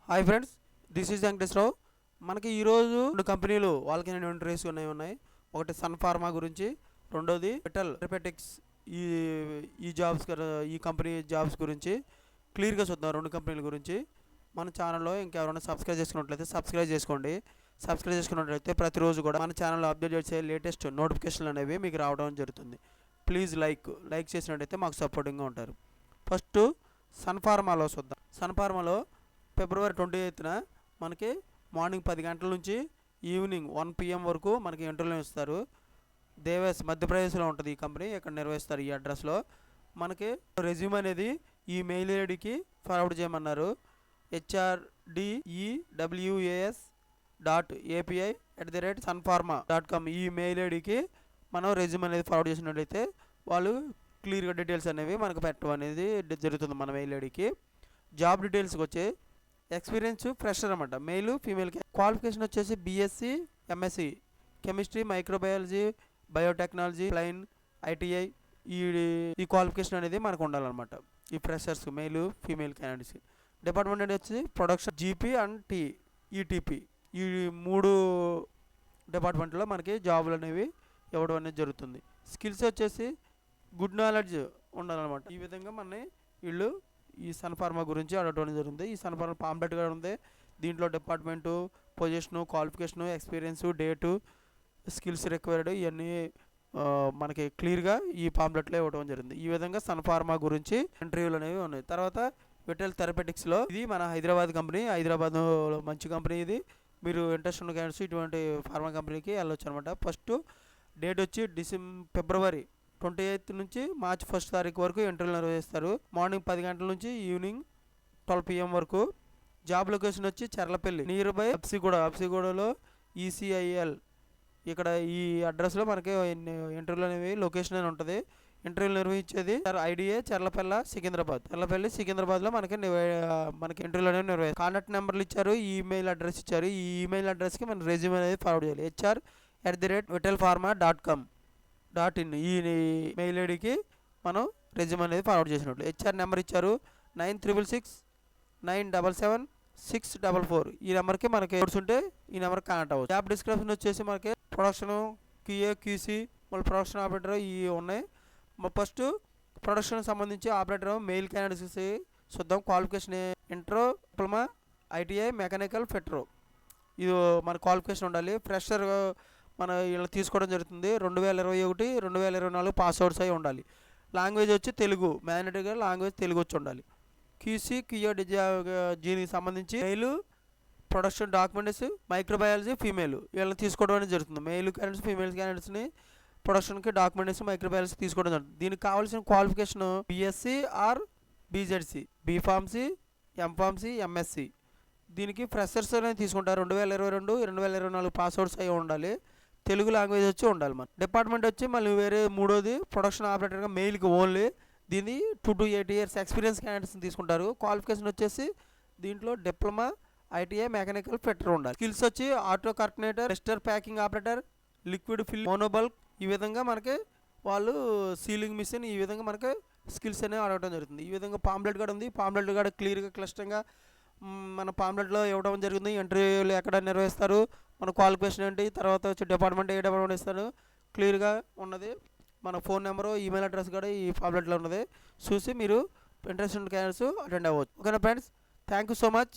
Hi friends, this is Venkateswara Rao. మనకి ఈరోజు రెండు కంపెనీలు వాళ్ళకి ఇంటర్వ్యూస్ ఉన్నాయి. ఒకటి సన్ ఫార్మా గురించి, రెండోది విటల్ థెరపెటిక్స్. ఈ ఈ జాబ్స్ ఈ కంపెనీ జాబ్స్ గురించి క్లియర్గా చూద్దాం. రెండు కంపెనీల గురించి మన ఛానల్లో ఇంకెవరైనా సబ్స్క్రైబ్ చేసుకున్నట్లయితే సబ్స్క్రైబ్ చేసుకోండి. సబ్స్క్రైబ్ చేసుకున్నట్లయితే ప్రతిరోజు కూడా మన ఛానల్లో అప్డేట్ చేసే లేటెస్ట్ నోటిఫికేషన్లు అనేవి మీకు రావడం జరుగుతుంది. ప్లీజ్ లైక్ చేసినట్టయితే మాకు సపోర్టింగ్గా ఉంటారు. ఫస్ట్ సన్ ఫార్మాలో చూద్దాం. సన్ ఫార్మాలో ఫిబ్రవరి 28న మనకి మార్నింగ్ 10 గంటల నుంచి ఈవినింగ్ 1 PM వరకు మనకి ఇంటర్వ్యూ ఇస్తారు. దేవేస్ మధ్యప్రదేశ్లో ఉంటుంది ఈ కంపెనీ. ఇక్కడ నిర్వహిస్తారు ఈ అడ్రస్లో. మనకి రెజ్యూమ్ అనేది ఈ మెయిల్ ఐడికి ఫార్వర్డ్ చేయమన్నారు. HRDEWAS.API@sunpharma.com ఈ మెయిల్ ఐడికి మనం రెజ్యూమ్ అనేది ఫార్వర్డ్ చేసినట్లయితే వాళ్ళు క్లియర్గా డీటెయిల్స్ అనేవి మనకు పెట్టడం అనేది జరుగుతుంది మన మెయిల్ ఐడికి. జాబ్ డీటెయిల్స్కి వచ్చి ఎక్స్పీరియన్స్ ఫ్రెషర్ అనమాట, మెయిల్ ఫీమేల్. క్వాలిఫికేషన్ వచ్చేసి BSc MSc chemistry, microbiology, biotechnology, ప్లైన్ ITI ఈ క్వాలిఫికేషన్ అనేది మనకు ఉండాలన్నమాట. ఈ freshers male female candidates. Department అనేది వచ్చి ప్రొడక్షన్, GP అండ్ ETP ఈ 3 డిపార్ట్మెంట్లో మనకి జాబులు అనేవి ఇవ్వడం అనేది జరుగుతుంది. స్కిల్స్ వచ్చేసి గుడ్ నాలెడ్జ్ ఉండాలన్నమాట. ఈ విధంగా మన వీళ్ళు ఈ సన్ ఫార్మా గురించి అడగడం జరుగుతుంది. ఈ సన్ ఫార్మా పాంప్లెట్ కూడా ఉంది. దీంట్లో department, position, qualification, experience, date, skills required ఇవన్నీ మనకి క్లియర్గా ఈ పాంప్లెట్లో ఇవ్వడం జరిగింది. ఈ విధంగా సన్ ఫార్మా గురించి ఇంటర్వ్యూలు అనేవి ఉన్నాయి. తర్వాత విటల్ థెరపెటిక్స్లో ఇది మన హైదరాబాద్ కంపెనీ. హైదరాబాద్ మంచి కంపెనీ ఇది. మీరు ఇంట్రెస్ట్ ఉన్న క్యాండిడేట్స్ ఇటువంటి ఫార్మా కంపెనీకి వెళ్ళొచ్చు అనమాట. ఫస్ట్ డేట్ వచ్చి ఫిబ్రవరి 28 నుంచి మార్చి 1 తారీఖు వరకు ఇంటర్వ్యూలు నిర్వహిస్తారు. మార్నింగ్ 10 గంటల నుంచి ఈవినింగ్ 12 PM వరకు. జాబ్ లొకేషన్ వచ్చి చర్లపల్లి నియర్ బై అప్సిగూడలో ECIL. ఇక్కడ ఈ అడ్రస్లో మనకి ఇంటర్వ్యూలు అనేవి లొకేషన్ అని ఉంటుంది. ఇంటర్వ్యూలు నిర్వహించేది IDA చర్లపల్లి సికింద్రాబాద్లో మనకి ఇంటర్వ్యూలు అనేవి నిర్వహిస్తారు. కాంటాక్ట్ నెంబర్లు ఇచ్చారు, ఈమెయిల్ అడ్రస్ ఇచ్చారు. ఈ ఈమెయిల్ అడ్రస్కి మన రెజ్యూమ్ అనేది ఫార్వర్డ్ చేయాలి. HR@vitalpharma.com ఈ మెయిల్ ఐడికి మనం రెజ్యూమ్ అనేది ఫార్వర్డ్ చేసినట్లు. HR నెంబర్ ఇచ్చారు 9669776644. ఈ నెంబర్కి మనకి కోర్స్ ఉంటే ఈ నెంబర్కి కాంటాక్ట్ అవ్వచ్చు. జాబ్ డిస్క్రిప్షన్ వచ్చేసి మనకి ప్రొడక్షన్, QA, QC, మళ్ళీ ప్రొడక్షన్ ఆపరేటర్ ఇవి ఉన్నాయి. ఫస్ట్ ప్రొడక్షన్ సంబంధించి ఆపరేటర్ మెయిల్ క్యాండిడేట్స్ చూద్దాం. Qualification inter, diploma, ITI, mechanical, fitter. ఇది మన క్వాలిఫికేషన్ ఉండాలి. ఫ్రెషర్ మన ఇలా తీసుకోవడం జరుగుతుంది. 2021, 2024 పాస్అవుట్స్ అయి ఉండాలి. లాంగ్వేజ్ వచ్చి తెలుగు, మ్యాండేటరీగా లాంగ్వేజ్ తెలుగు వచ్చి ఉండాలి. QC, QA దీనికి సంబంధించి male, production documents, microbiology, female వీళ్ళని తీసుకోవడం అనేది జరుగుతుంది. మెయిల్ క్యాండిడేట్స్, ఫీమేల్ క్యాండిడేట్స్ని ప్రొడక్షన్కి డాక్యుమెంట్స్, మైక్రోబయాలజీ తీసుకోవడం జరుగుతుంది. దీనికి కావాల్సిన qualification BSc or BZC, B.Pharmacy, M.Pharmacy, MSc. దీనికి ఫ్రెషర్స్ అనేది తీసుకుంటారు. 2022, 2024 పాస్అవుట్స్ అయి ఉండాలి. తెలుగు లాంగ్వేజ్ వచ్చి ఉండాలి. మన డిపార్ట్మెంట్ వచ్చి మళ్ళీ వేరే మూడోది ప్రొడక్షన్ ఆపరేటర్గా మెయిల్కి ఓన్లీ. దీన్ని 2 to 8 years ఎక్స్పీరియన్స్ క్యాండిడేట్స్ని తీసుకుంటారు. క్వాలిఫికేషన్ వచ్చేసి దీంట్లో డిప్లొమా, ITI, మెకానికల్, ఫిట్టర్ ఉండాలి. స్కిల్స్ వచ్చి ఆటో కర్టనేటర్, రెస్టర్ packing operator, liquid fill, monoblock. ఈ విధంగా మనకి వాళ్ళు సీలింగ్ మిషన్, ఈ విధంగా మనకి స్కిల్స్ అనేవి అడగడం జరుగుతుంది. ఈ విధంగా పాంప్లెట్ కూడా ఉంది. పాంప్లెట్ కూడా క్లియర్గా క్లిష్టంగా మన పాంప్లెట్లో ఇవ్వడం జరిగింది. ఇంటర్వ్యూలు ఎక్కడ నిర్వహిస్తారు, మన క్వాలిఫికేషన్ ఏంటి, తర్వాత వచ్చి డిపార్ట్మెంట్ ఏ డిపార్ట్మెంట్ ఇస్తారు క్లియర్గా ఉన్నది. మన ఫోన్ నెంబరు, ఈమెయిల్ అడ్రస్ కూడా ఈ పాంప్లెట్లో ఉన్నది. చూసి మీరు ఇంట్రెస్ట్ ఉన్న క్యాండిడేట్స్ అటెండ్ అవ్వచ్చు. ఓకేనా friends, thank you so much.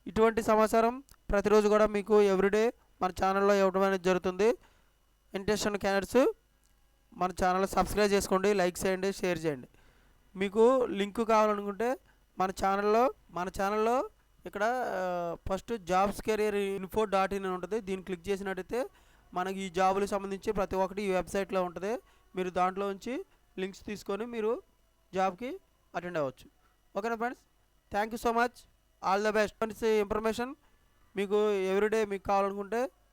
ఇటువంటి సమాచారం ప్రతిరోజు కూడా మీకు ఎవ్రీడే మన ఛానల్లో ఇవ్వడం అనేది జరుగుతుంది. ఇంట్రెస్ట్ ఉన్న క్యాండిడేట్స్ మన ఛానల్ సబ్స్క్రైబ్ చేసుకోండి, లైక్ చేయండి, షేర్ చేయండి. మీకు లింక్ కావాలనుకుంటే మన ఛానల్లో ఇక్కడ ఫస్ట్ జాబ్స్ కెరియర్ info.in అని ఉంటుంది. దీన్ని క్లిక్ చేసినట్టయితే మనకి ఈ జాబులకు సంబంధించి ప్రతి ఒక్కటి ఈ వెబ్సైట్లో ఉంటుంది. మీరు దాంట్లో నుంచి లింక్స్ తీసుకొని మీరు జాబ్కి అటెండ్ అవ్వచ్చు. ఓకేనా friends, thank you so much. All the best. Information మీకు ఎవ్రీడే మీకు కావాలనుకుంటే